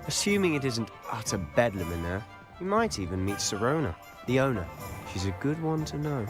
Assuming it isn't utter bedlam in there, you might even meet Sirona, the owner. She's a good one to know.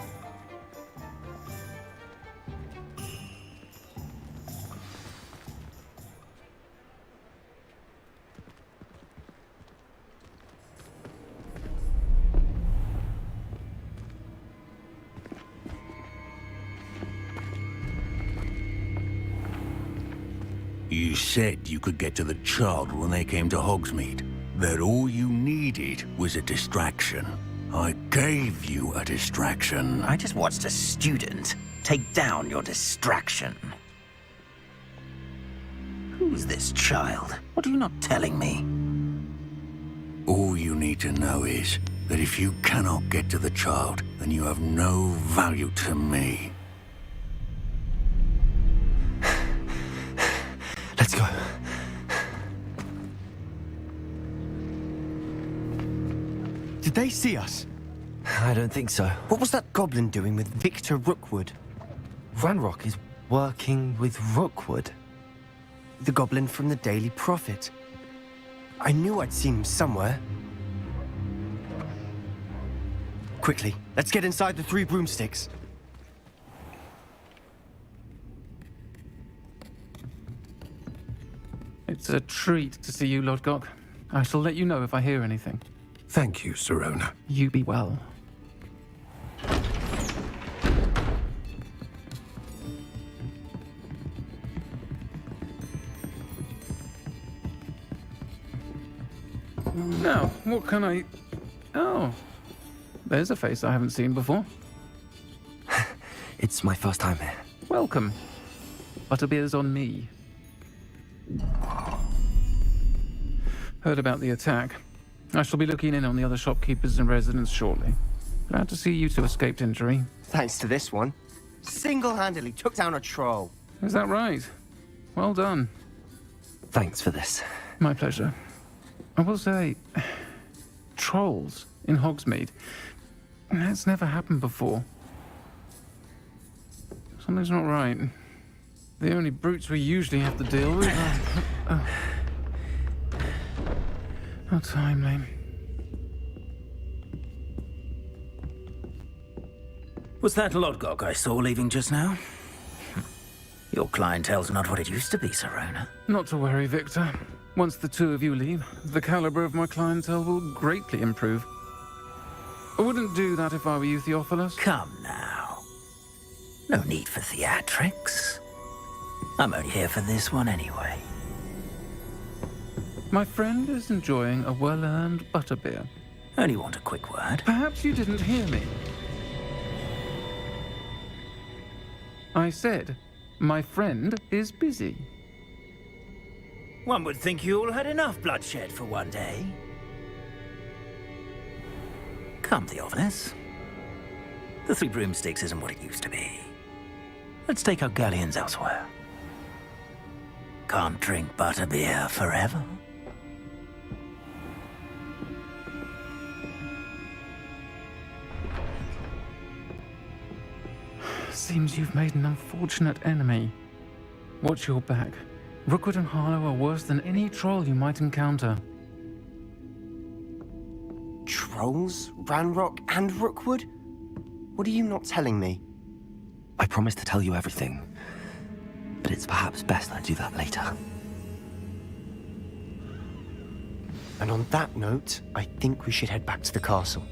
You said you could get to the child when they came to Hogsmeade. That all you needed was a distraction. I gave you a distraction. I just watched a student take down your distraction. Who's this child? What are you not telling me? All you need to know is that if you cannot get to the child, then you have no value to me. Let's go. Did they see us? I don't think so. What was that goblin doing with Victor Rookwood? Ranrock is working with Rookwood. The goblin from the Daily Prophet. I knew I'd seen him somewhere. Quickly, let's get inside the 3 broomsticks. It's a treat to see you, Lodgok. I shall let you know if I hear anything. Thank you, Sirona. You be well. Now, what can I... Oh, there's a face I haven't seen before. It's my first time here. Welcome. Butterbeer's on me. Heard about the attack. I shall be looking in on the other shopkeepers and residents shortly. Glad to see you two escaped injury. Thanks to this one. Single-handedly took down a troll. Is that right? Well done. Thanks for this. My pleasure. I will say, trolls in Hogsmeade. That's never happened before. Something's not right. The only brutes we usually have to deal with are... How timely. Was that Lodgok I saw leaving just now? Your clientele's not what it used to be, Sirona. Not to worry, Victor. Once the two of you leave, the caliber of my clientele will greatly improve. I wouldn't do that if I were you, Theophilus. Come now. No need for theatrics. I'm only here for this one anyway. My friend is enjoying a well-earned butterbeer. Only want a quick word. Perhaps you didn't hear me. I said, my friend is busy. One would think you all had enough bloodshed for one day. Come, Theophilus. The 3 broomsticks isn't what it used to be. Let's take our galleons elsewhere. Can't drink butterbeer forever. Seems you've made an unfortunate enemy. Watch your back. Rookwood and Harlow are worse than any troll you might encounter. Trolls? Ranrock and Rookwood? What are you not telling me? I promised to tell you everything, but it's perhaps best I do that later. And on that note, I think we should head back to the castle.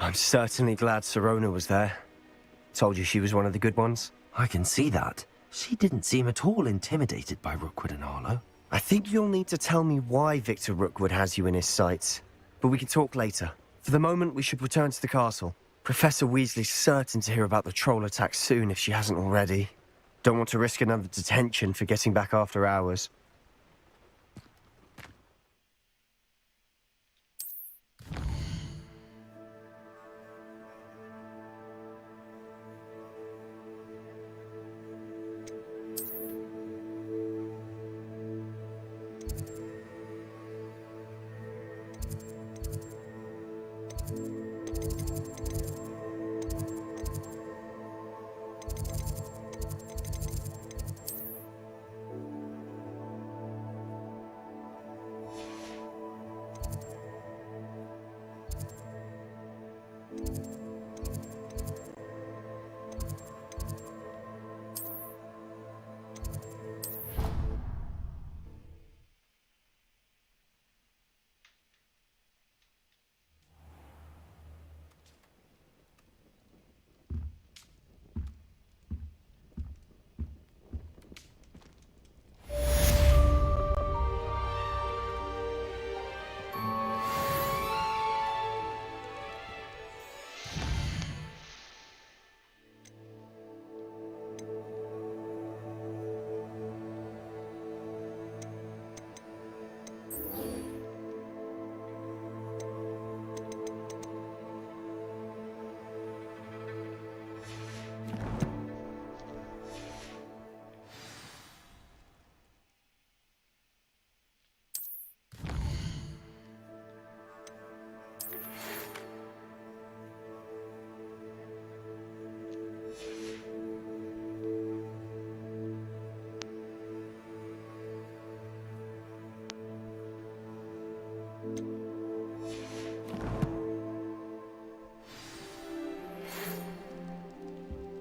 I'm certainly glad Sirona was there. Told you she was one of the good ones. I can see that. She didn't seem at all intimidated by Rookwood and Harlow. I think you'll need to tell me why Victor Rookwood has you in his sights. But we can talk later. For the moment, we should return to the castle. Professor Weasley's certain to hear about the troll attack soon if she hasn't already. Don't want to risk another detention for getting back after hours.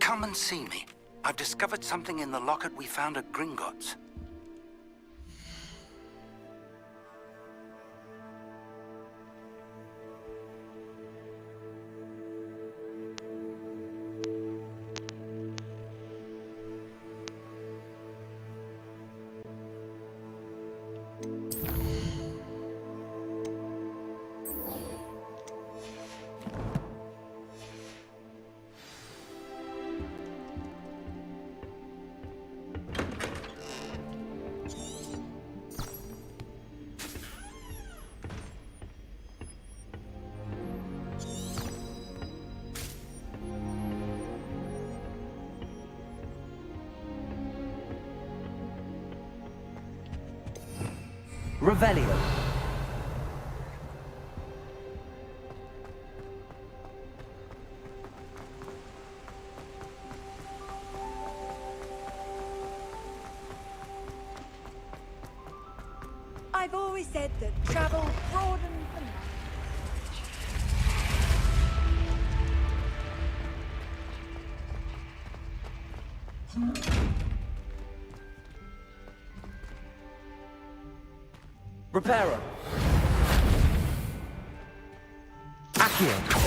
come and see me. I've discovered something in the locket we found at Gringotts. Revelio. I've always said that travel broadens the mind. Reparo. Accio.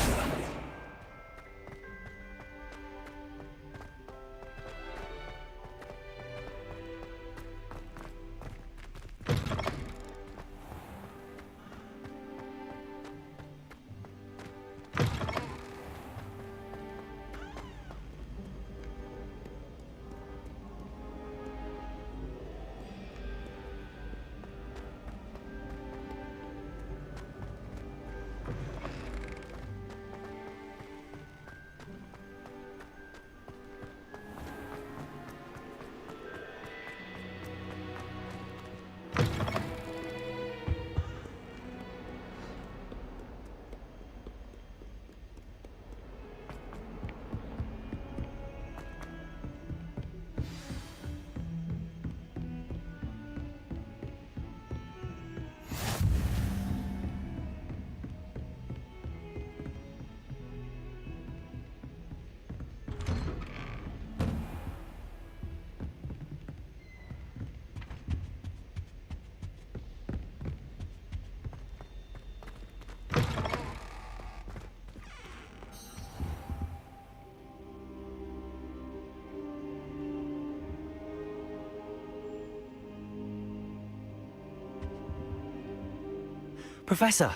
Professor,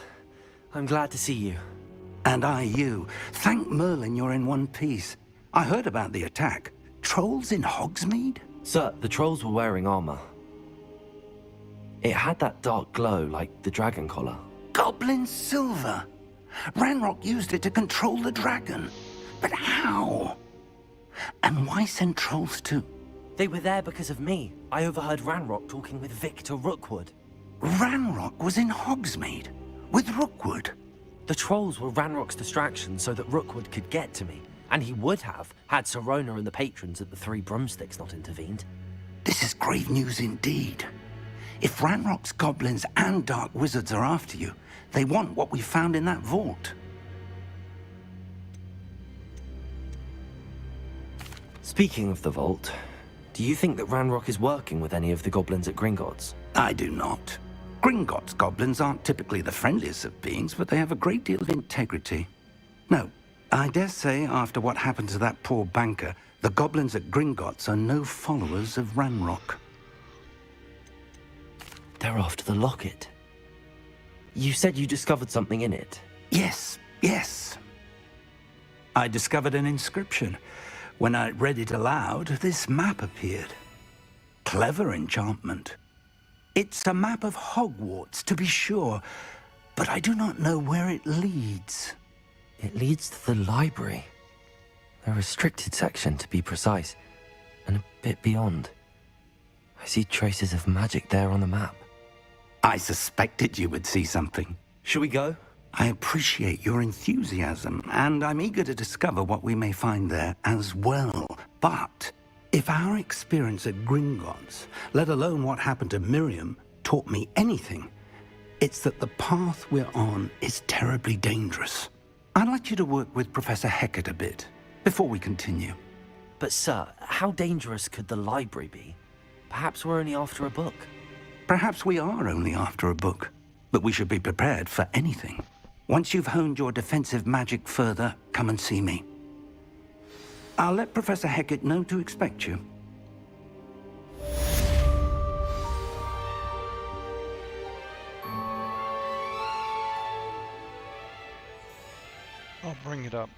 I'm glad to see you. And I you. Thank Merlin you're in one piece. I heard about the attack. Trolls in Hogsmeade? Sir, the trolls were wearing armor. It had that dark glow like the dragon collar. Goblin silver! Ranrock used it to control the dragon. But how? And why send trolls too? They were there because of me. I overheard Ranrock talking with Victor Rookwood. Ranrock was in Hogsmeade? With Rookwood? The trolls were Ranrock's distraction so that Rookwood could get to me. And he would have, had Sirona and the patrons at the Three Broomsticks not intervened. This is grave news indeed. If Ranrock's goblins and dark wizards are after you, they want what we found in that vault. Speaking of the vault, do you think that Ranrock is working with any of the goblins at Gringotts? I do not. Gringotts goblins aren't typically the friendliest of beings, but they have a great deal of integrity. No, I dare say after what happened to that poor banker, the goblins at Gringotts are no followers of Ranrock. They're after the locket. You said you discovered something in it. Yes, yes. I discovered an inscription. When I read it aloud, this map appeared. Clever enchantment. It's a map of Hogwarts, to be sure, but I do not know where it leads. It leads to the library. A restricted section, to be precise, and a bit beyond. I see traces of magic there on the map. I suspected you would see something. Shall we go? I appreciate your enthusiasm, and I'm eager to discover what we may find there as well. But if our experience at Gringotts, let alone what happened to Miriam, taught me anything, it's that the path we're on is terribly dangerous. I'd like you to work with Professor Hecat a bit before we continue. But sir, how dangerous could the library be? Perhaps we're only after a book. Perhaps we are only after a book, but we should be prepared for anything. Once you've honed your defensive magic further, come and see me. I'll let Professor Hecat know to expect you. I'll bring it up.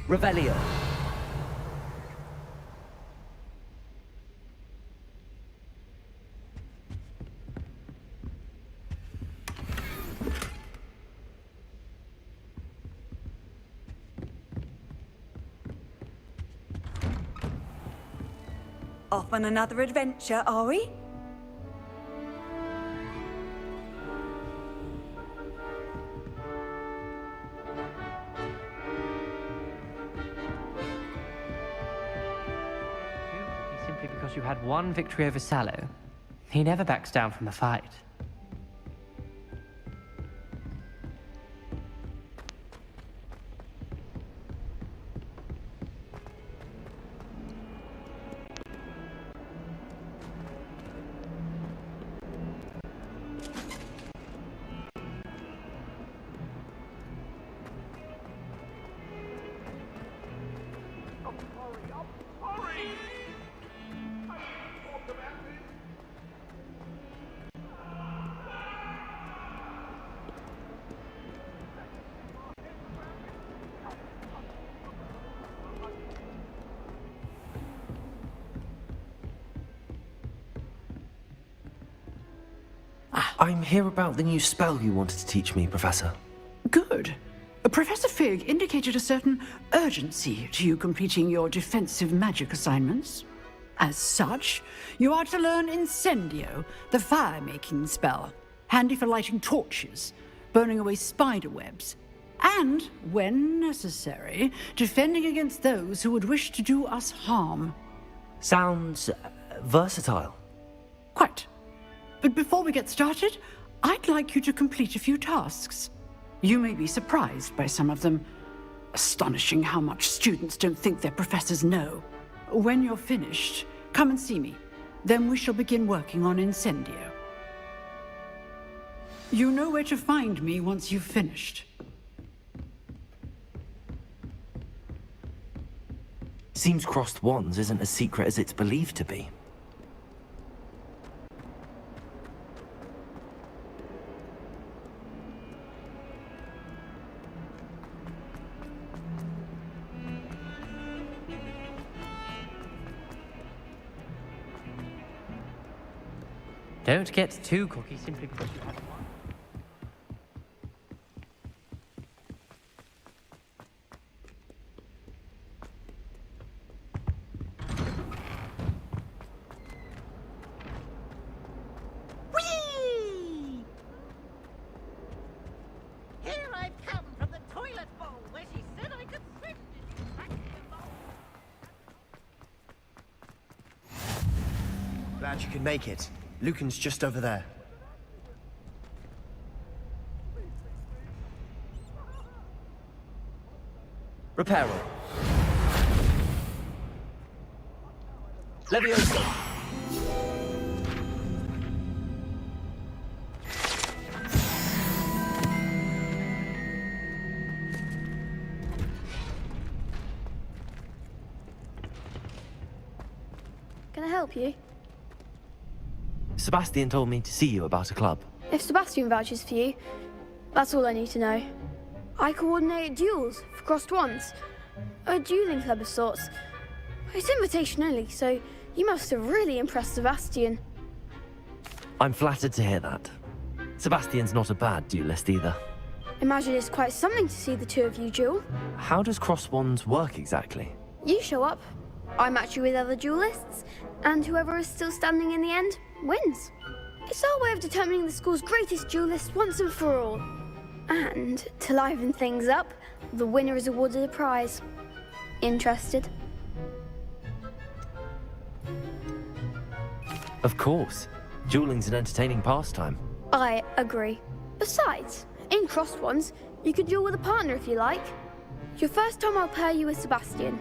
Revelio. Off on another adventure, are we? Simply because you had one victory over Sallow. He never backs down from a fight. I'm here about the new spell you wanted to teach me, Professor. Good. Professor Fig indicated a certain urgency to you completing your defensive magic assignments. As such, you are to learn Incendio, the fire-making spell, handy for lighting torches, burning away spider webs, and, when necessary, defending against those who would wish to do us harm. Sounds versatile. Quite. But before we get started, I'd like you to complete a few tasks. You may be surprised by some of them. Astonishing how much students don't think their professors know. When you're finished, come and see me. Then we shall begin working on Incendio. You know where to find me once you've finished. Seems crossed wands isn't as secret as it's believed to be. Don't get too cocky simply because you had one. Whee! Here I come from the toilet bowl where she said I could swim. Did you practice the bowl? Glad you could make it. Lucan's just over there. Reparo. Leviosa. Can I help you? Sebastian told me to see you about a club. If Sebastian vouches for you, that's all I need to know. I coordinate duels for crossed wands. A dueling club of sorts. It's invitation only, so you must have really impressed Sebastian. I'm flattered to hear that. Sebastian's not a bad duelist either. Imagine it's quite something to see the two of you duel. How does cross wands work exactly? You show up, I match you with other duelists, and whoever is still standing in the end wins. It's our way of determining the school's greatest duelist once and for all. And to liven things up, the winner is awarded a prize. Interested? Of course. Dueling's an entertaining pastime. I agree. Besides, in crossed ones, you can duel with a partner if you like. Your first time I'll pair you with Sebastian.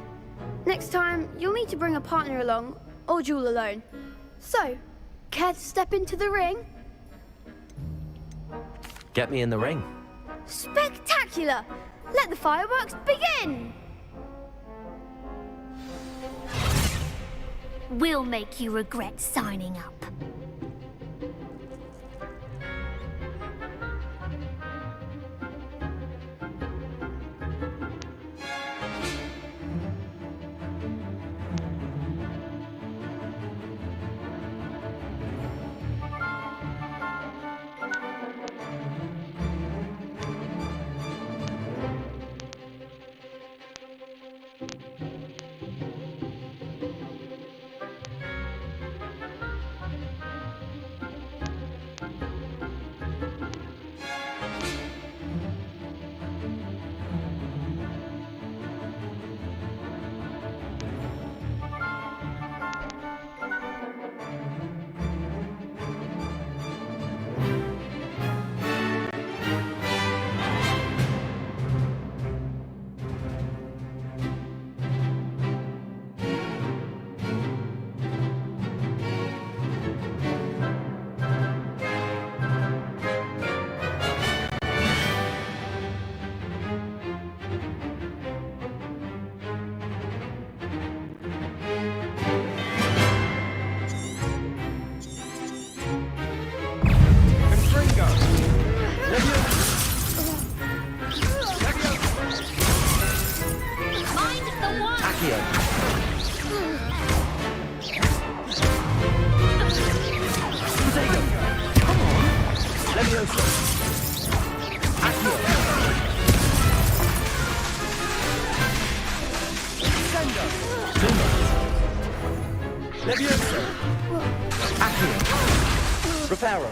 Next time, you'll need to bring a partner along, or duel alone. So, care to step into the ring? Get me in the ring. Spectacular! Let the fireworks begin! We'll make you regret signing up.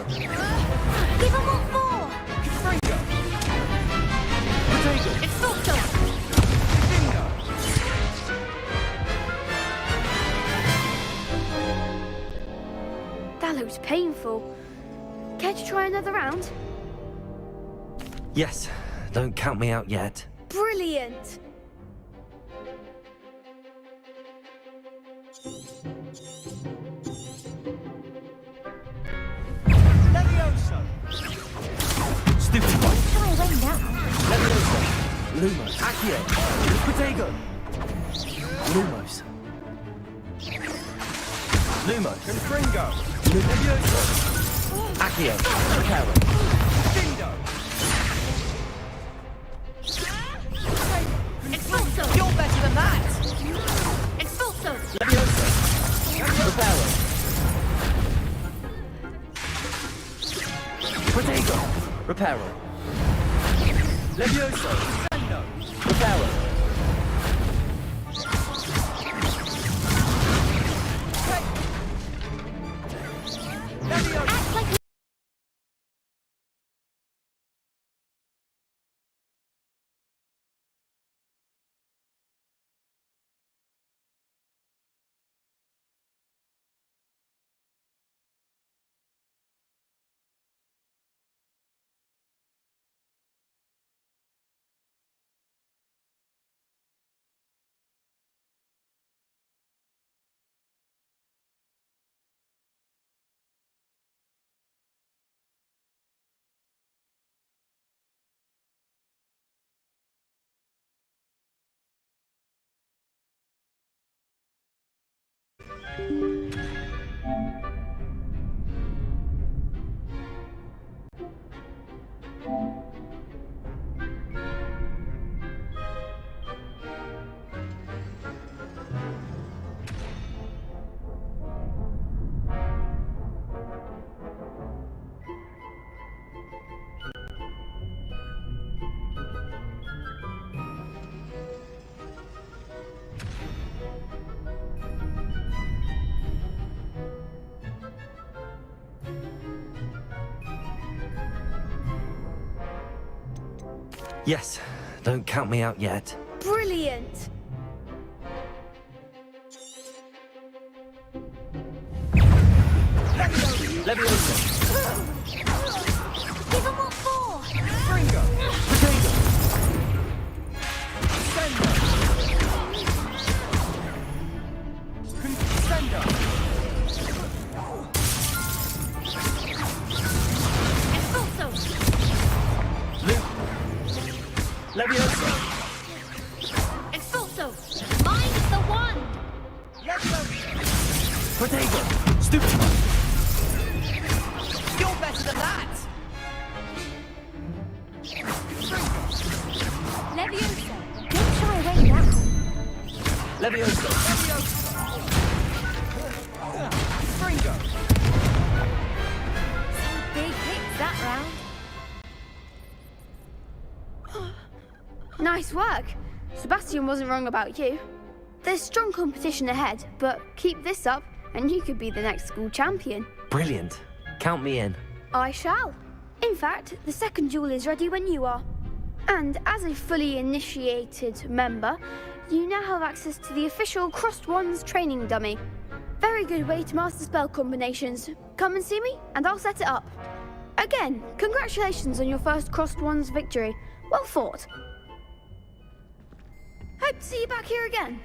Give 'em what for! It's Fulton! That looks painful. Care to try another round? Yes, don't count me out yet. Brilliant! Stupid one. Shy away now. Leviosa. Lumos. Accio. Protego. Lumos. Lumos. Confringo. Leviosa. Accio. Recaro. Dindo! It's Fulton! You're better than that! It's Fulton! Leviosa. Recaro. Protego. Reparo. Levioso. Reparo. Yes, don't count me out yet. Brilliant! Leviosa! Give him what for! Fringo! Potato! Sendo! Sendo! Expulso! Leviosa! Expulso! Mind the one! Potato! Stupid! You're better than that! Leviosa! Don't shy away now! Leviosa! Fringo! Big hits that round. Nice work. Sebastian wasn't wrong about you. There's strong competition ahead, but keep this up and you could be the next school champion. Brilliant. Count me in. I shall. In fact, the second duel is ready when you are. And as a fully initiated member, you now have access to the official Crossed Wands training dummy. Very good way to master spell combinations. Come and see me, and I'll set it up. Again, congratulations on your first Crossed Wands victory. Well fought. Hope to see you back here again.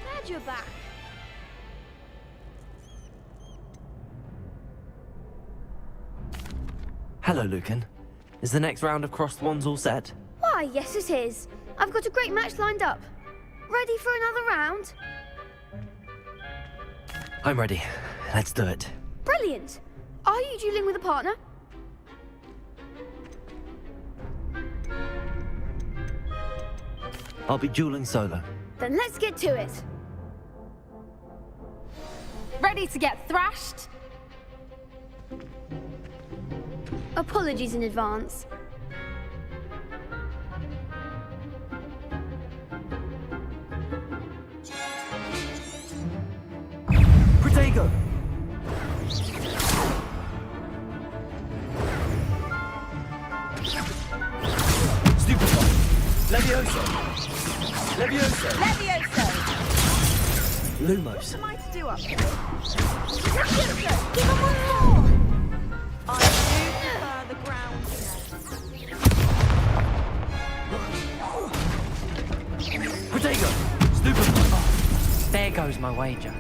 Glad you're back. Hello, Lucan. Is the next round of Crossed Wands all set? Why, yes it is. I've got a great match lined up. Ready for another round? I'm ready. Let's do it. Brilliant. Are you dueling with a partner? I'll be dueling solo. Then let's get to it. Ready to get thrashed? Apologies in advance. Protego! Stupefy! Leviosa! Leviosa! Leviosa! Lumos. What am I to do up here? Leviosa! Give him one more! I do prefer the ground. Protego! Stupefy! There goes my wager.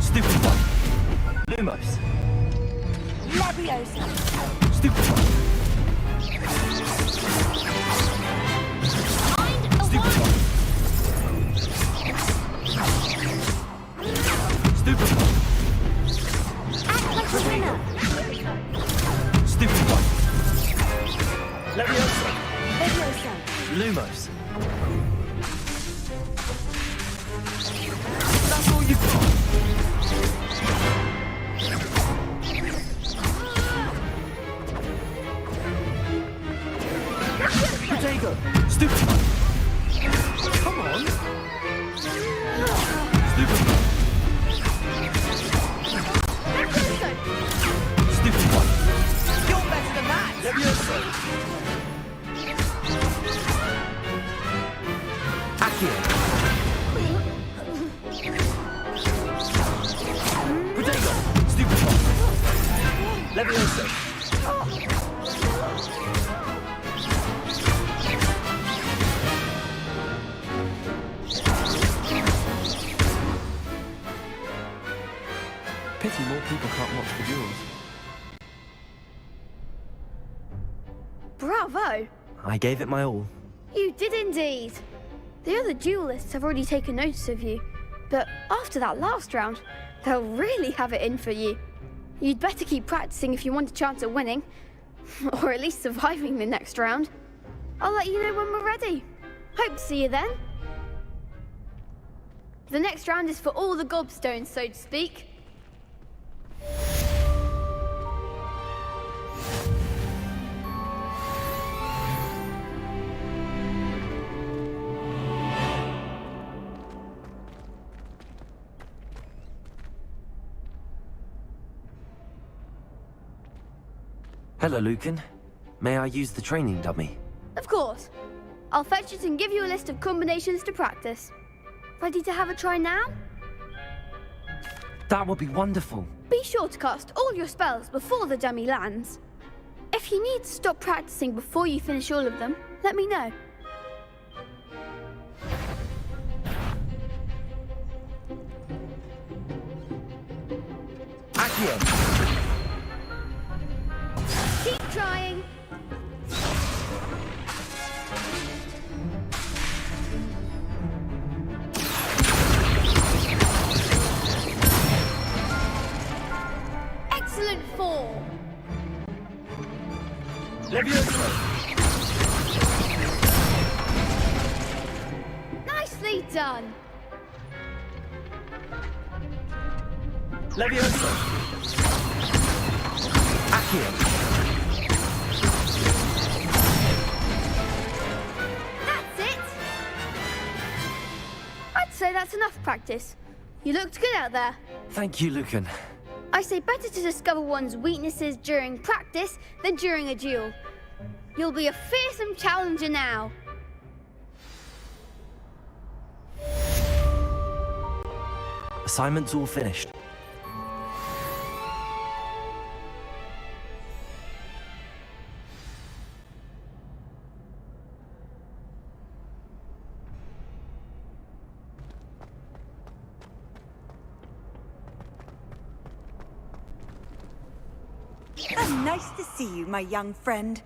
Stupefy! Lumos! Leviosa! Stupefy! Mind the Stupefy! one! Stupefy! Act like a winner! Stupefy! Leviosa! Leviosa! Lumos. That's all you've got! Protego! Stupefy! Come on! Stupefy! Stupefy! You're better than that! Leviosa! Accio! Protego! Stupefy! Leviosa! Pity more people can't watch the duels. Bravo! I gave it my all. You did indeed. The other duelists have already taken notice of you, but after that last round, they'll really have it in for you. You'd better keep practicing if you want a chance at winning, or at least surviving the next round. I'll let you know when we're ready. Hope to see you then. The next round is for all the gobstones, so to speak. Hello, Lucan. May I use the training dummy? Of course. I'll fetch it and give you a list of combinations to practice. Ready to have a try now? That would be wonderful. Be sure to cast all your spells before the dummy lands. If you need to stop practicing before you finish all of them, let me know. Accio! Keep trying. Excellent fall. Nicely done. Levioso! Accio! That's it. I'd say that's enough practice. You looked good out there. Thank you, Lucan. I say better to discover one's weaknesses during practice than during a duel. You'll be a fearsome challenger now. Assignment's all finished. Nice to see you, my young friend.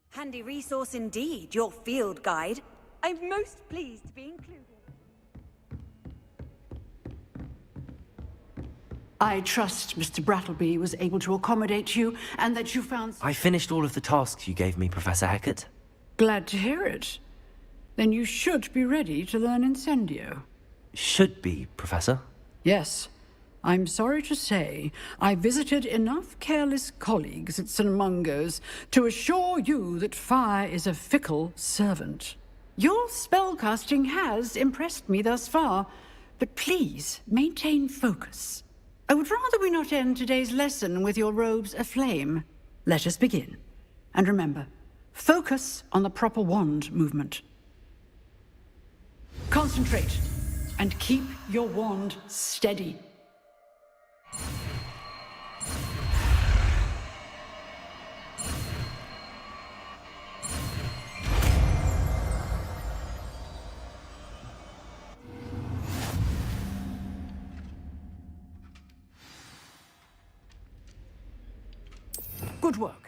Handy resource indeed, your field guide. I'm most pleased to be included. I trust Mr. Brattleby was able to accommodate you and that you found... I finished all of the tasks you gave me, Professor Hecat. Glad to hear it. Then you should be ready to learn Incendio. Should be, Professor. Yes. I'm sorry to say, I visited enough careless colleagues at St. Mungo's to assure you that fire is a fickle servant. Your spellcasting has impressed me thus far, but please maintain focus. I would rather we not end today's lesson with your robes aflame. Let us begin. And remember, focus on the proper wand movement. Concentrate, and keep your wand steady. Good work.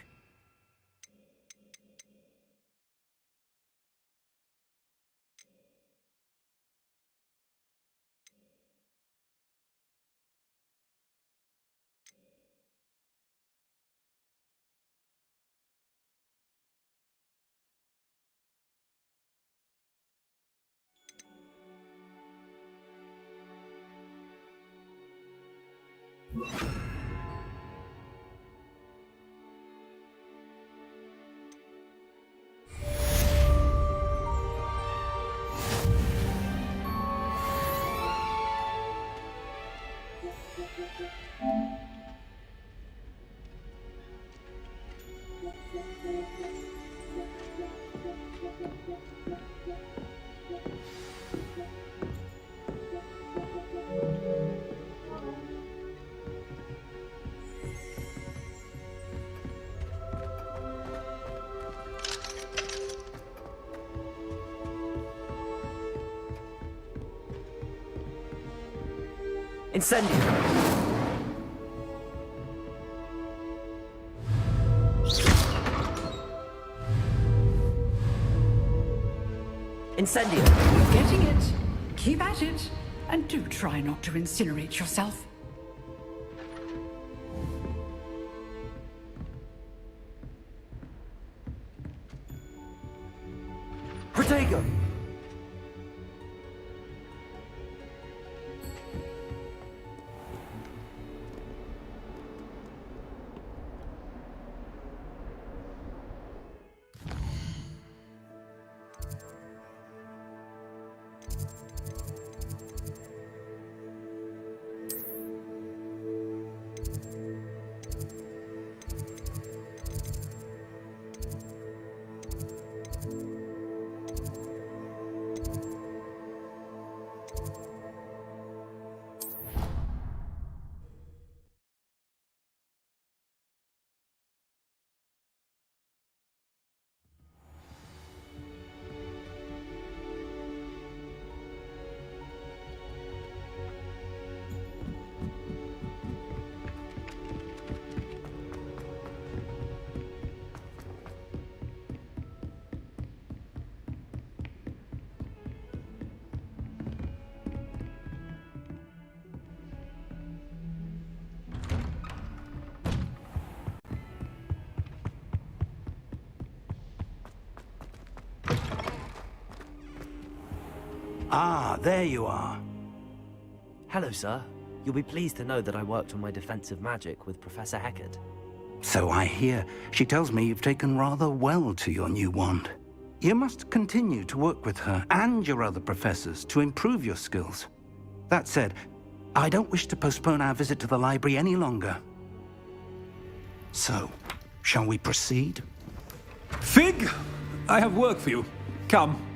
Incendio! Incendio! You're getting it. Keep at it. And do try not to incinerate yourself. Protego! Ah, there you are. Hello, sir. You'll be pleased to know that I worked on my defensive magic with Professor Heckard. So I hear. She tells me you've taken rather well to your new wand. You must continue to work with her and your other professors to improve your skills. That said, I don't wish to postpone our visit to the library any longer. So, shall we proceed? Fig! I have work for you. Come.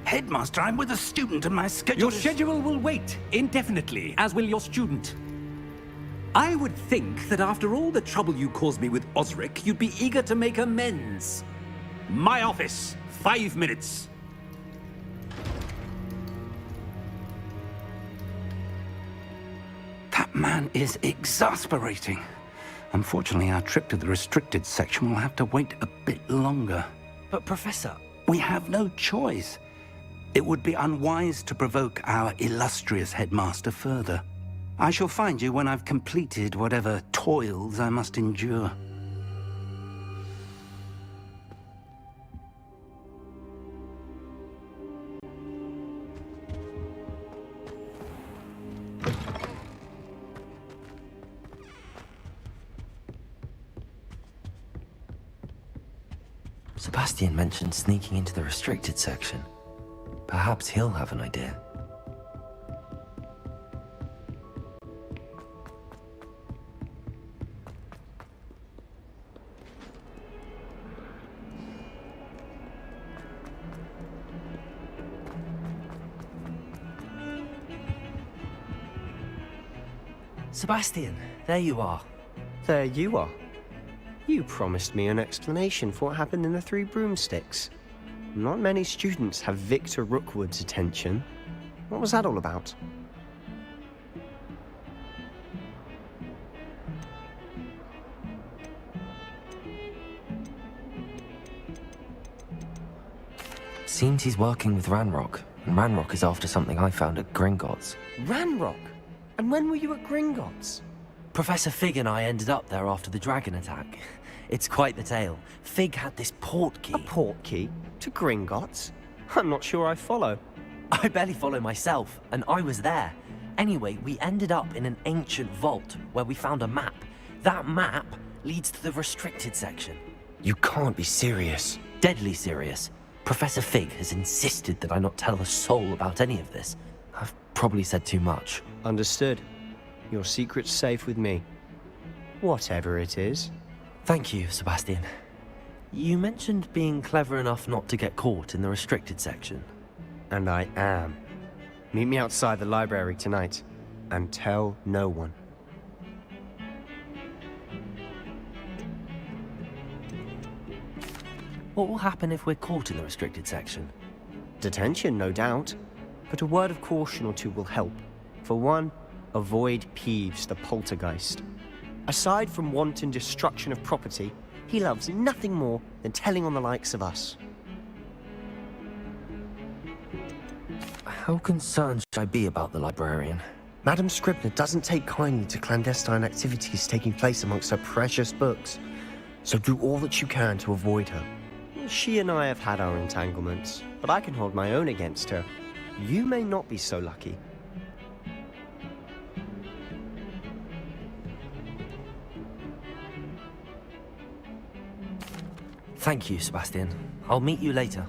Headmaster, I'm with a student and my schedule Your schedule will wait indefinitely, as will your student. I would think that after all the trouble you caused me with Osric, you'd be eager to make amends. My office, 5 minutes. That man is exasperating. Unfortunately, our trip to the restricted section will have to wait a bit longer. But, Professor... We have no choice. It would be unwise to provoke our illustrious headmaster further. I shall find you when I've completed whatever toils I must endure. Sebastian mentioned sneaking into the restricted section. Perhaps he'll have an idea. Sebastian, there you are. There you are. You promised me an explanation for what happened in the Three Broomsticks. Not many students have Victor Rookwood's attention. What was that all about? Seems he's working with Ranrock, and Ranrock is after something I found at Gringotts. Ranrock? And when were you at Gringotts? Professor Fig and I ended up there after the dragon attack. It's quite the tale. Fig had this port key. A port key? To Gringotts? I'm not sure I follow. I barely follow myself, and I was there. Anyway, we ended up in an ancient vault where we found a map. That map leads to the restricted section. You can't be serious. Deadly serious. Professor Fig has insisted that I not tell a soul about any of this. I've probably said too much. Understood. Your secret's safe with me. Whatever it is. Thank you, Sebastian. You mentioned being clever enough not to get caught in the restricted section. And I am. Meet me outside the library tonight, and tell no one. What will happen if we're caught in the restricted section? Detention, no doubt. But a word of caution or two will help. For one, avoid Peeves the poltergeist. Aside from wanton destruction of property, he loves nothing more than telling on the likes of us. How concerned should I be about the librarian? Madam Scribner doesn't take kindly to clandestine activities taking place amongst her precious books, so do all that you can to avoid her. She and I have had our entanglements, but I can hold my own against her. You may not be so lucky. Thank you, Sebastian. I'll meet you later.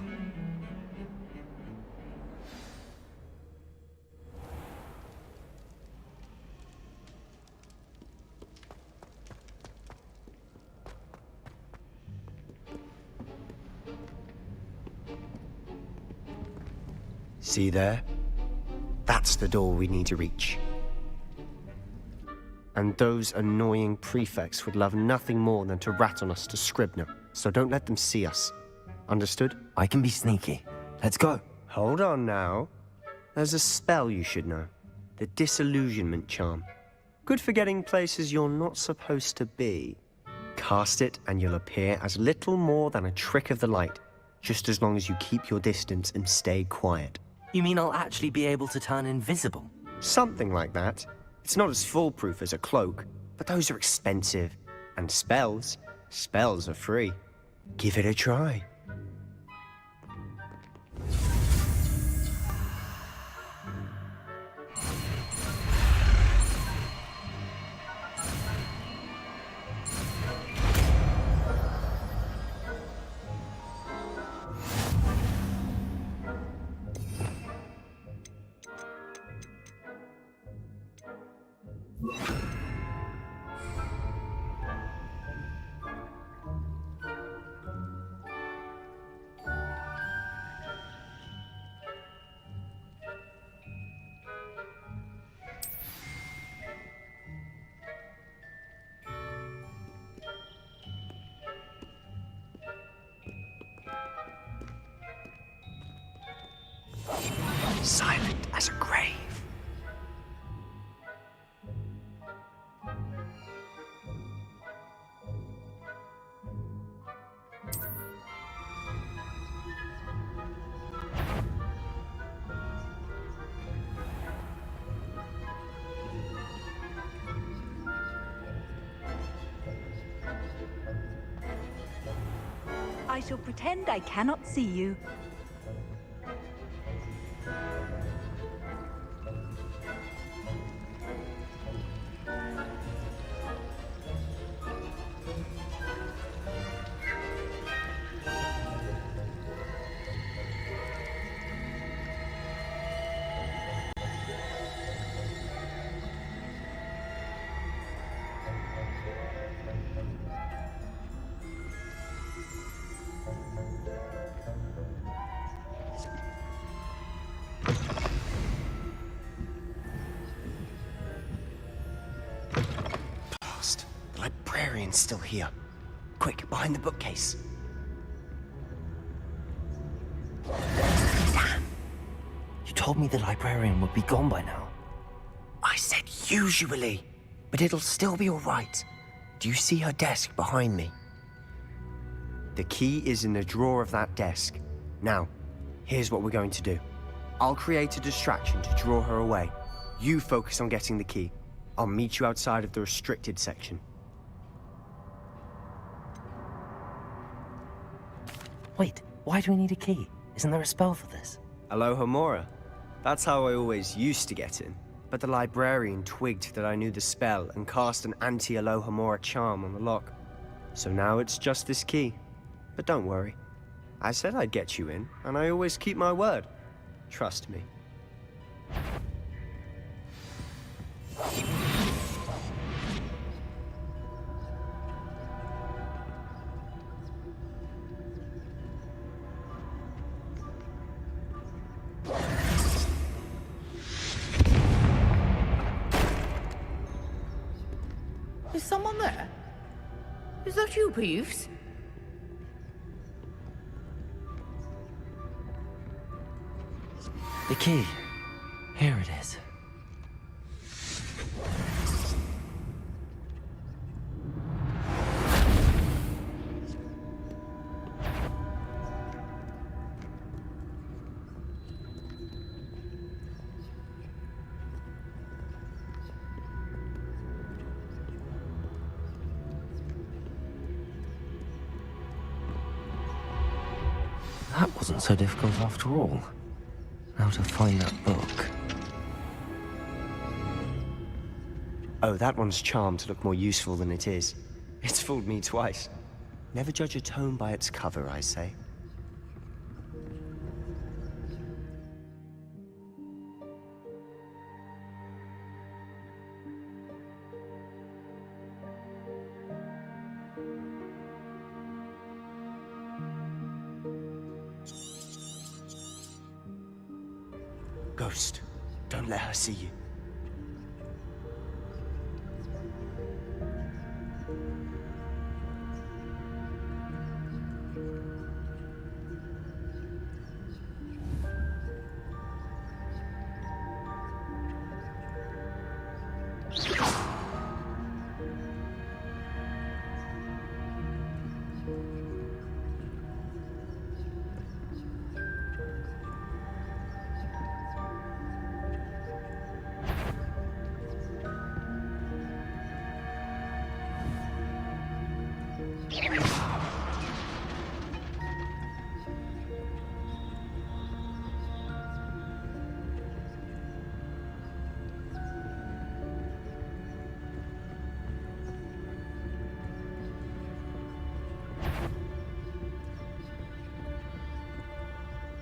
See there? That's the door we need to reach. And those annoying prefects would love nothing more than to rat on us to Scribner, so don't let them see us. Understood? I can be sneaky. Let's go. Hold on now. There's a spell you should know. The Disillusionment Charm. Good for getting places you're not supposed to be. Cast it and you'll appear as little more than a trick of the light, just as long as you keep your distance and stay quiet. You mean I'll actually be able to turn invisible? Something like that. It's not as foolproof as a cloak, but those are expensive. And spells are free. Give it a try. Silent as a grave. I shall pretend I cannot see you. The librarian's still here. Quick, behind the bookcase. You told me the librarian would be gone by now. I said usually, but it'll still be all right. Do you see her desk behind me? The key is in the drawer of that desk. Now, here's what we're going to do. I'll create a distraction to draw her away. You focus on getting the key. I'll meet you outside of the restricted section. Wait, why do we need a key? Isn't there a spell for this? Aloha Mora. That's how I always used to get in. but the librarian twigged that I knew the spell and cast an anti-Alohomora charm on the lock. So now it's just this key. But don't worry. I said I'd get you in, and I always keep my word. Trust me. Is someone there? Is that you, Peeves? The key. Here it is. That wasn't so difficult after all. Now to find that book. Oh, that one's charmed to look more useful than it is. It's fooled me twice. Never judge a tome by its cover, I say. Ghost, don't let her see you.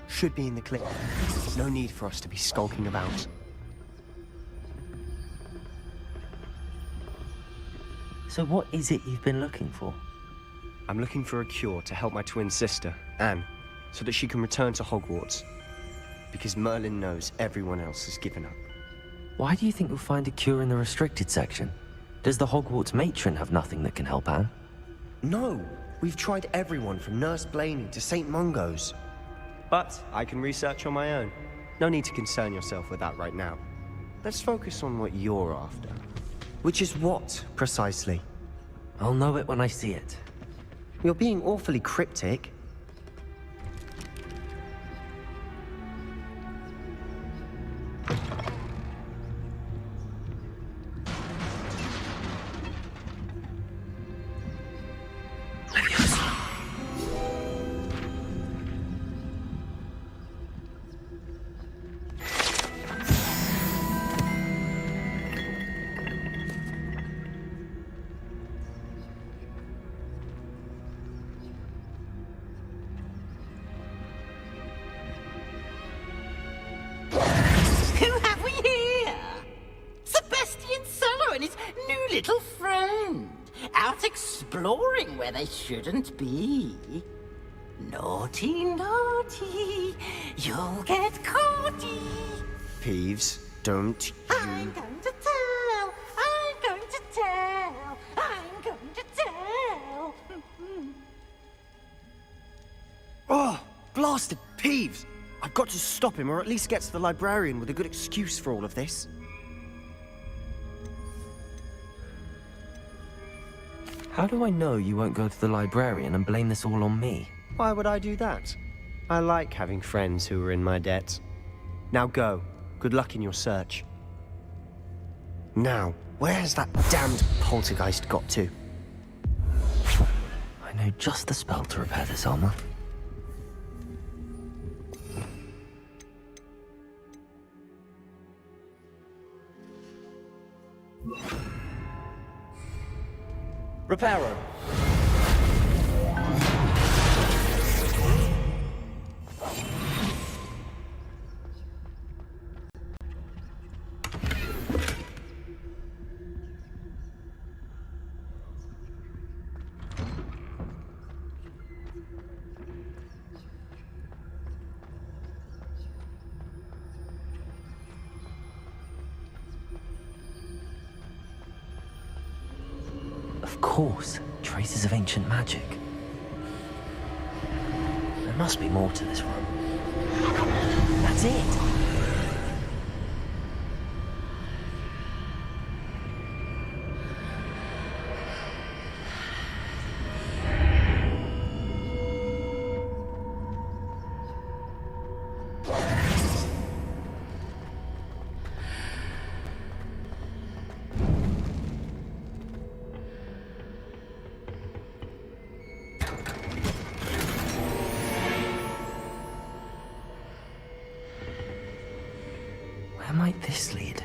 Should be in the clip. No need for us to be skulking about. So what is it you've been looking for? I'm looking for a cure to help my twin sister, Anne, so that she can return to Hogwarts. Because Merlin knows everyone else has given up. Why do you think you'll find a cure in the restricted section? Does the Hogwarts matron have nothing that can help Anne? No! We've tried everyone from Nurse Blaney to St. Mungo's. But I can research on my own. No need to concern yourself with that right now. Let's focus on what you're after. Which is what, precisely? I'll know it when I see it. You're being awfully cryptic. Who have we here? Sebastian Sallow and his new little friend. Out exploring where they shouldn't be. Naughty, naughty. You'll get caughty. Peeves, don't you... I'm going to tell. I'm going to tell. I'm going to tell. Oh, blasted Peeves! I've got to stop him, or at least get to the librarian with a good excuse for all of this. How do I know you won't go to the librarian and blame this all on me? Why would I do that? I like having friends who are in my debt. Now go. Good luck in your search. Now, where's that damned poltergeist got to? I know just the spell to repair this armor. Reparo. Of course, traces of ancient magic. There must be more to this room. That's it! Where might this lead?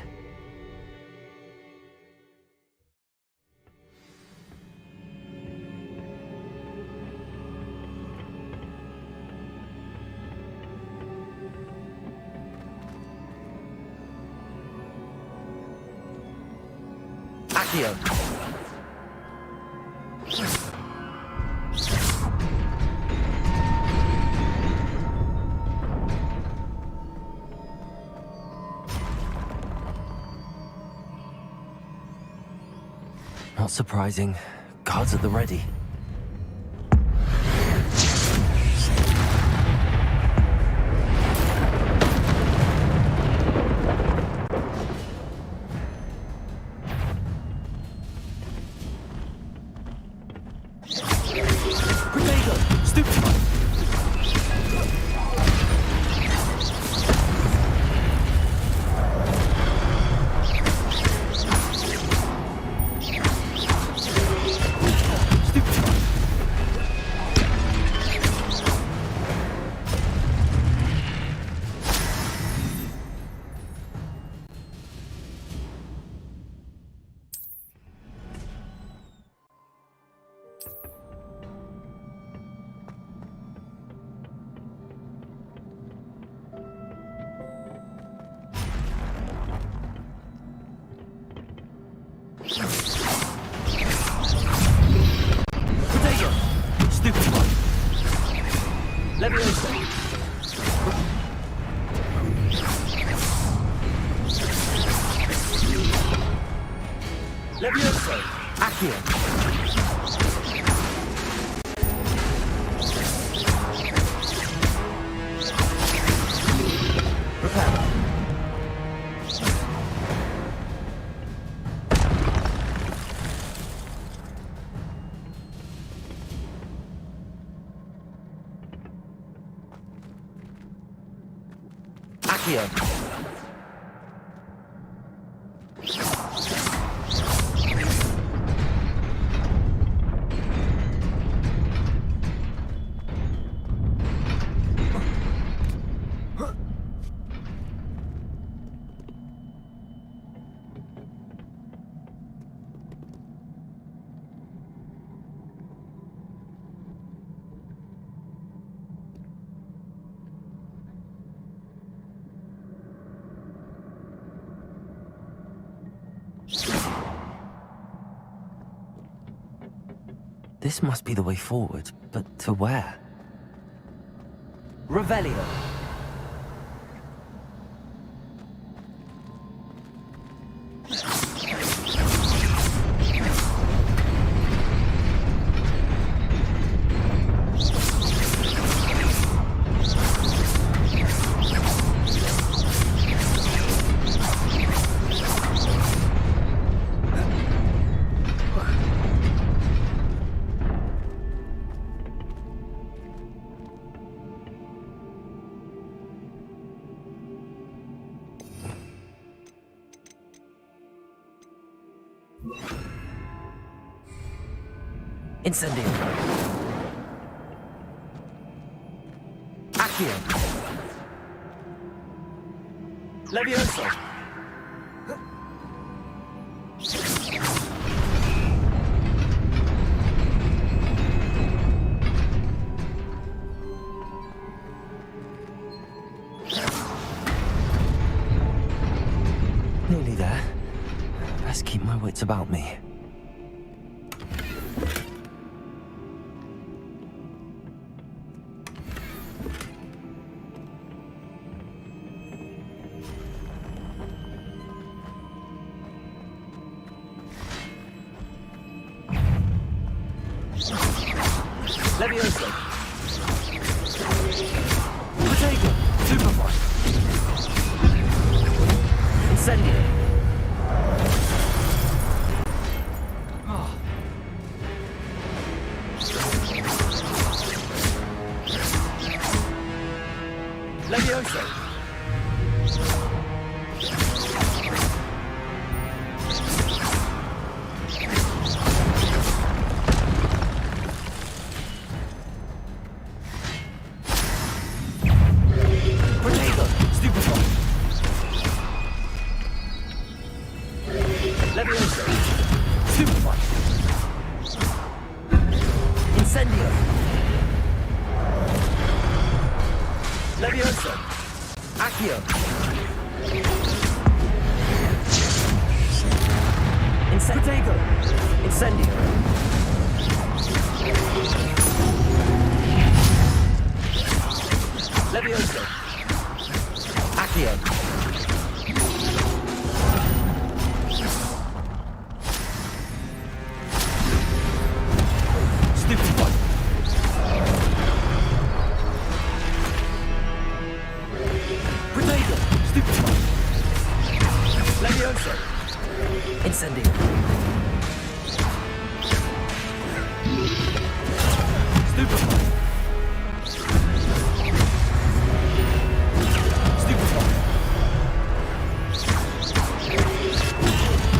Accio. Not surprising. Guards at the ready. Levioso. Accio. Reparo. Accio. This must be the way forward, but to where? Revelio. Incendio. Accio. Levioso. wits about me. Levioso. Potato. Superfly. Incendio. Levioso. Potato. Stupefy. Levioso. Stupefy. Incendio. Levioso. Accio. Potato. Incendio. Levioso. Accio. Stupefy. Potato. Stupefy. Levioso. Incendio. Stupefy. Stupefy.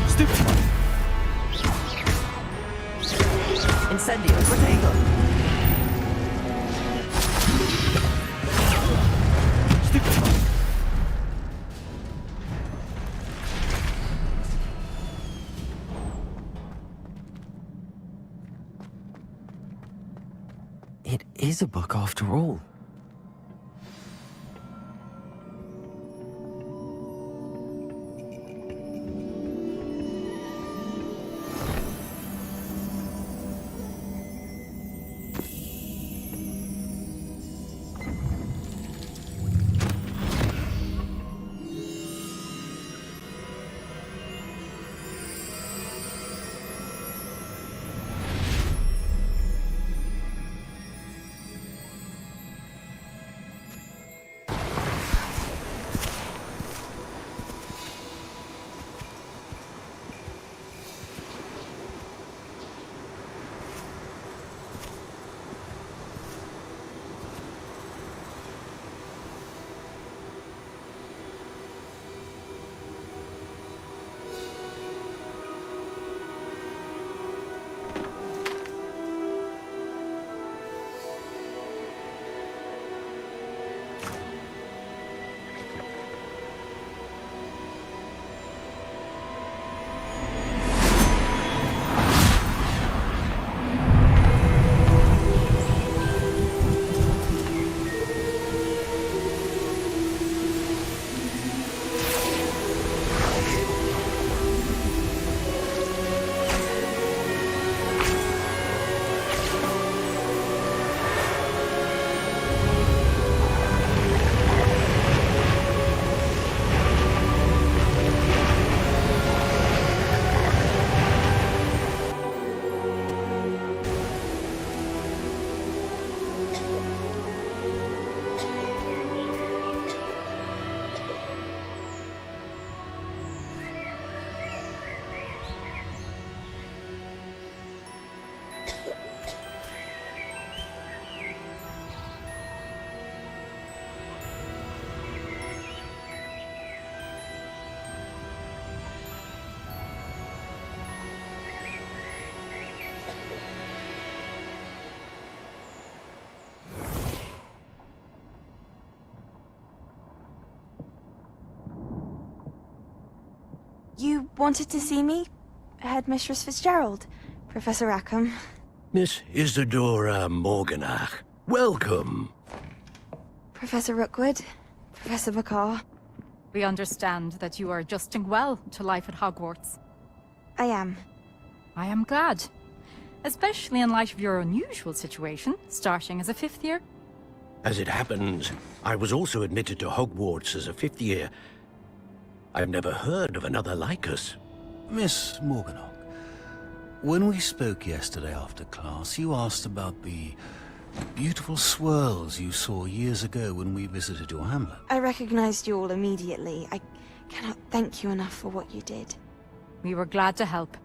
Stupefy. Incendio. Potato. Stupefy. It is a book after all. You wanted to see me? Headmistress Fitzgerald, Professor Rackham. Miss Isadora Morganach, welcome. Professor Rookwood, Professor McCaw. We understand that you are adjusting well to life at Hogwarts. I am. I am glad. Especially in light of your unusual situation, starting as a 5th year. As it happens, I was also admitted to Hogwarts as a 5th year. I've never heard of another like us. Miss Morganach, when we spoke yesterday after class, you asked about the beautiful swirls you saw years ago when we visited your hamlet. I recognized you all immediately. I cannot thank you enough for what you did. We were glad to help.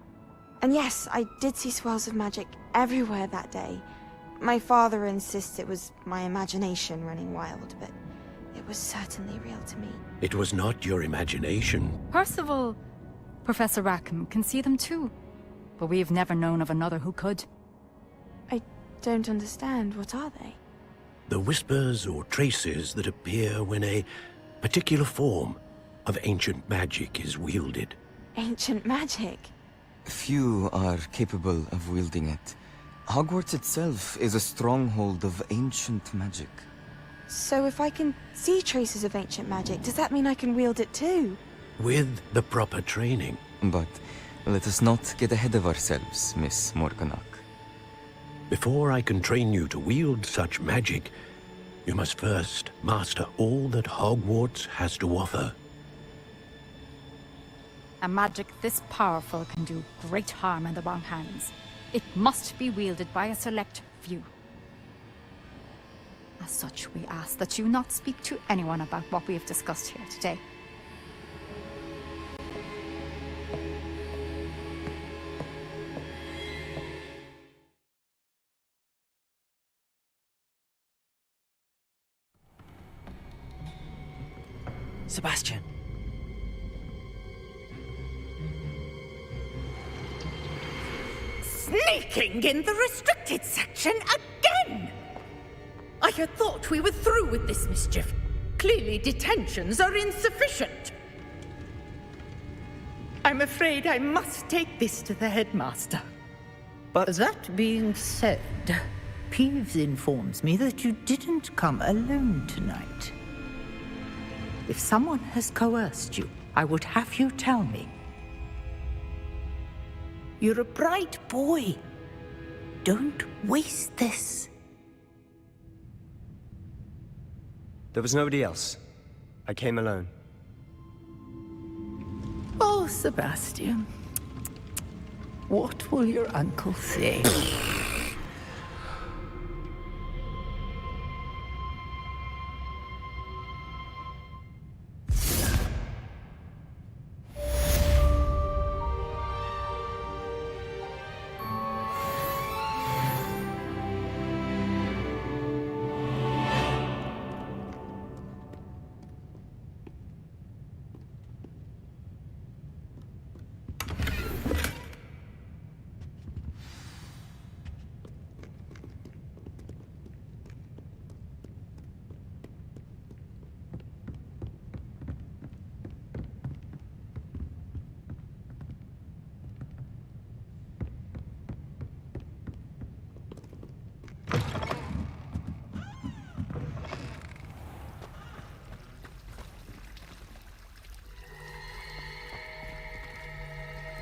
And yes, I did see swirls of magic everywhere that day. My father insists it was my imagination running wild, but it was certainly real to me. It was not your imagination. Percival, Professor Rackham can see them too. But we've never known of another who could. I don't understand. What are they? The whispers or traces that appear when a particular form of ancient magic is wielded. Ancient magic? Few are capable of wielding it. Hogwarts itself is a stronghold of ancient magic. So if I can see traces of ancient magic, does that mean I can wield it too? With the proper training. But let us not get ahead of ourselves, Miss Morganach. Before I can train you to wield such magic, you must first master all that Hogwarts has to offer. A magic this powerful can do great harm in the wrong hands. It must be wielded by a select few. As such, we ask that you not speak to anyone about what we have discussed here today. Sebastian. Sneaking in the restricted section again! I had thought we were through with this mischief. Clearly detentions are insufficient. I'm afraid I must take this to the headmaster. But that being said, Peeves informs me that you didn't come alone tonight. If someone has coerced you, I would have you tell me. You're a bright boy. Don't waste this. There was nobody else. I came alone. Oh, Sebastian. What will your uncle say?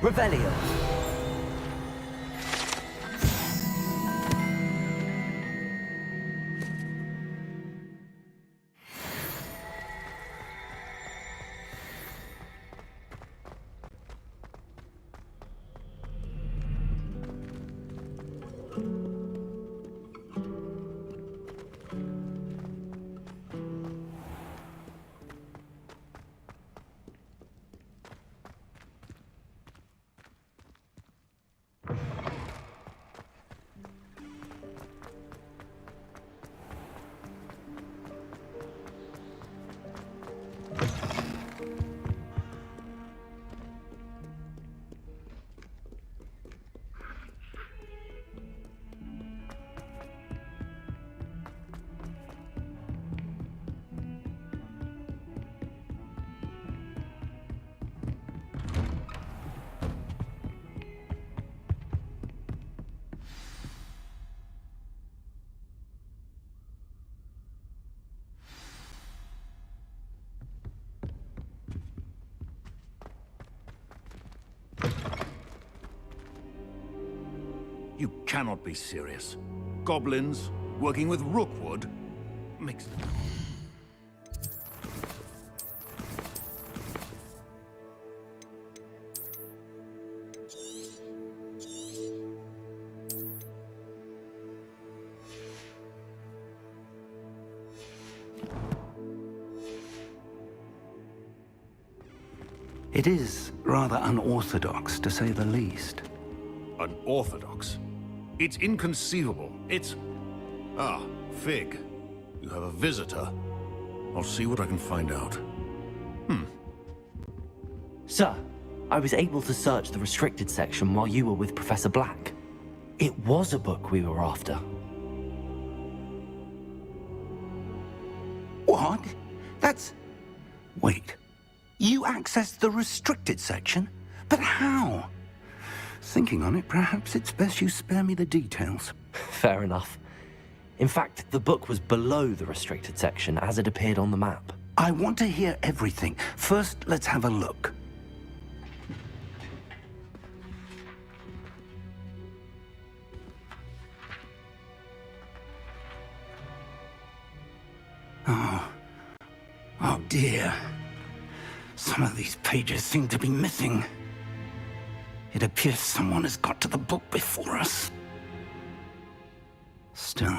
Revelio. You cannot be serious. Goblins working with Rookwood makes... It is rather unorthodox, to say the least. Unorthodox? It's inconceivable. It's... Ah, Fig. You have a visitor. I'll see what I can find out. Sir, I was able to search the restricted section while you were with Professor Black. It was a book we were after. What? That's... Wait. You accessed the restricted section? But how? Thinking on it, perhaps it's best you spare me the details. Fair enough. In fact, the book was below the restricted section as it appeared on the map. I want to hear everything. First, let's have a look. Oh dear. Some of these pages seem to be missing. It appears someone has got to the book before us. Still,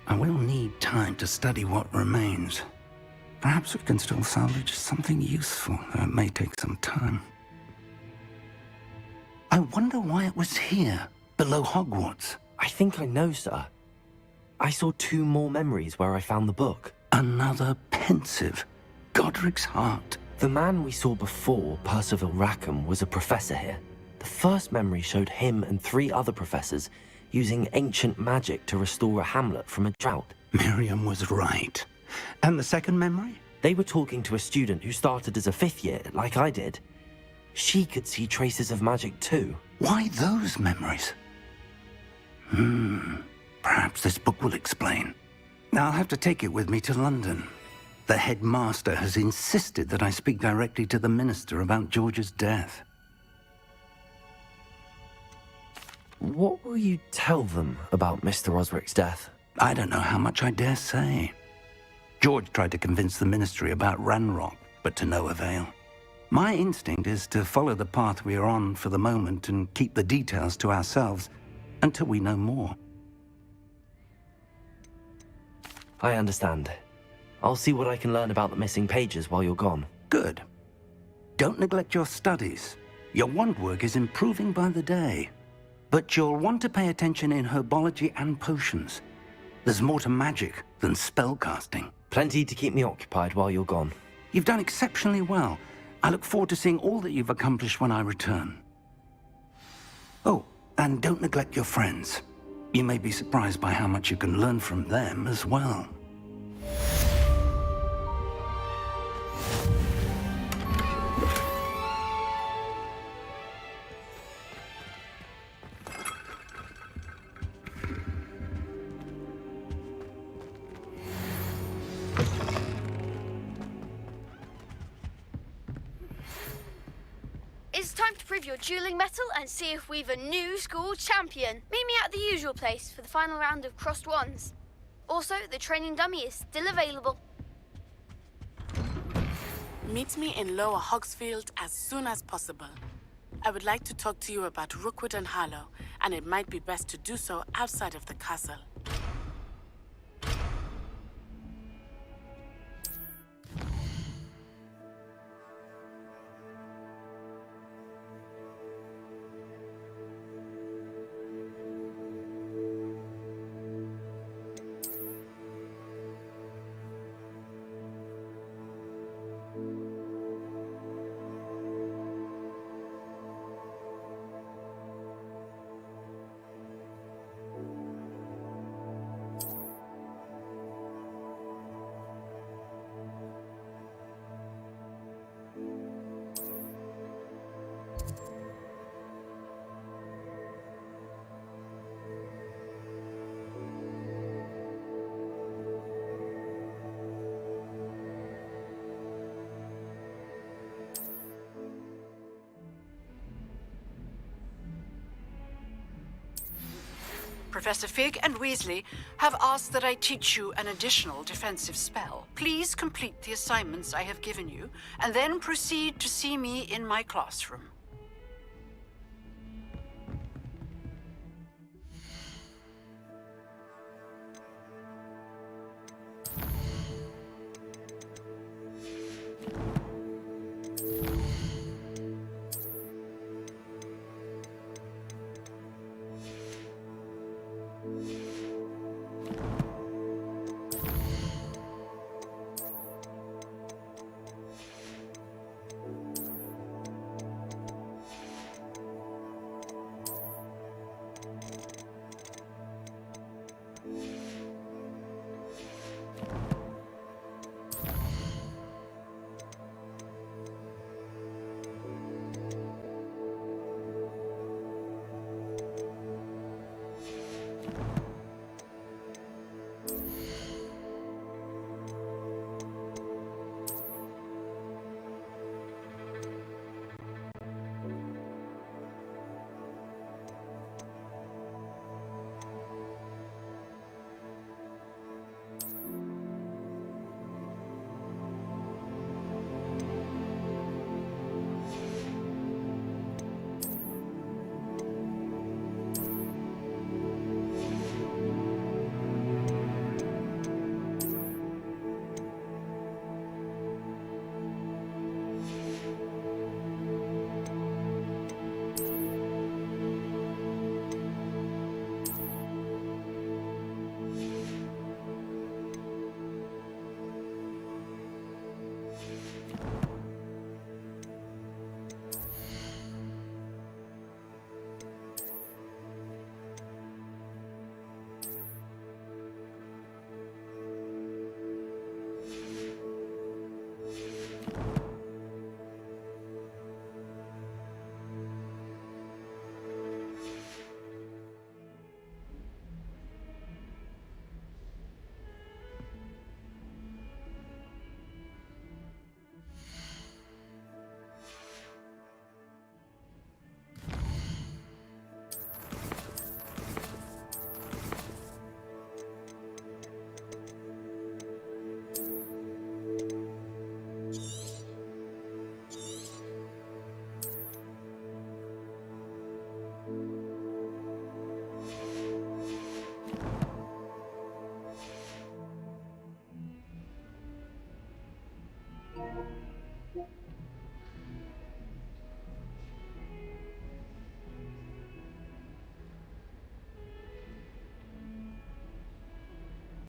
I will need time to study what remains. Perhaps we can still salvage something useful, though it may take some time. I wonder why it was here, below Hogwarts. I think I know, sir. I saw 2 more memories where I found the book. Another pensive. Godric's heart. The man we saw before, Percival Rackham, was a professor here. The first memory showed him and 3 other professors using ancient magic to restore a hamlet from a drought. Miriam was right. And the second memory? They were talking to a student who started as a 5th year, like I did. She could see traces of magic too. Why those memories? Perhaps this book will explain. Now I'll have to take it with me to London. The headmaster has insisted that I speak directly to the minister about George's death. What will you tell them about Mr. Osric's death? I don't know how much I dare say. George tried to convince the ministry about Ranrock, but to no avail. My instinct is to follow the path we are on for the moment and keep the details to ourselves until we know more. I understand. I'll see what I can learn about the missing pages while you're gone. Good. Don't neglect your studies. Your wand work is improving by the day. But you'll want to pay attention in herbology and potions. There's more to magic than spellcasting. Plenty to keep me occupied while you're gone. You've done exceptionally well. I look forward to seeing all that you've accomplished when I return. Oh, and don't neglect your friends. You may be surprised by how much you can learn from them as well. It's time to prove your dueling mettle and see if we've a new school champion. Meet me at the usual place for the final round of crossed wands. Also, the training dummy is still available. Meet me in Lower Hogsfield as soon as possible. I would like to talk to you about Rookwood and Harlow, and it might be best to do so outside of the castle. Professor Fig and Weasley have asked that I teach you an additional defensive spell. Please complete the assignments I have given you, and then proceed to see me in my classroom.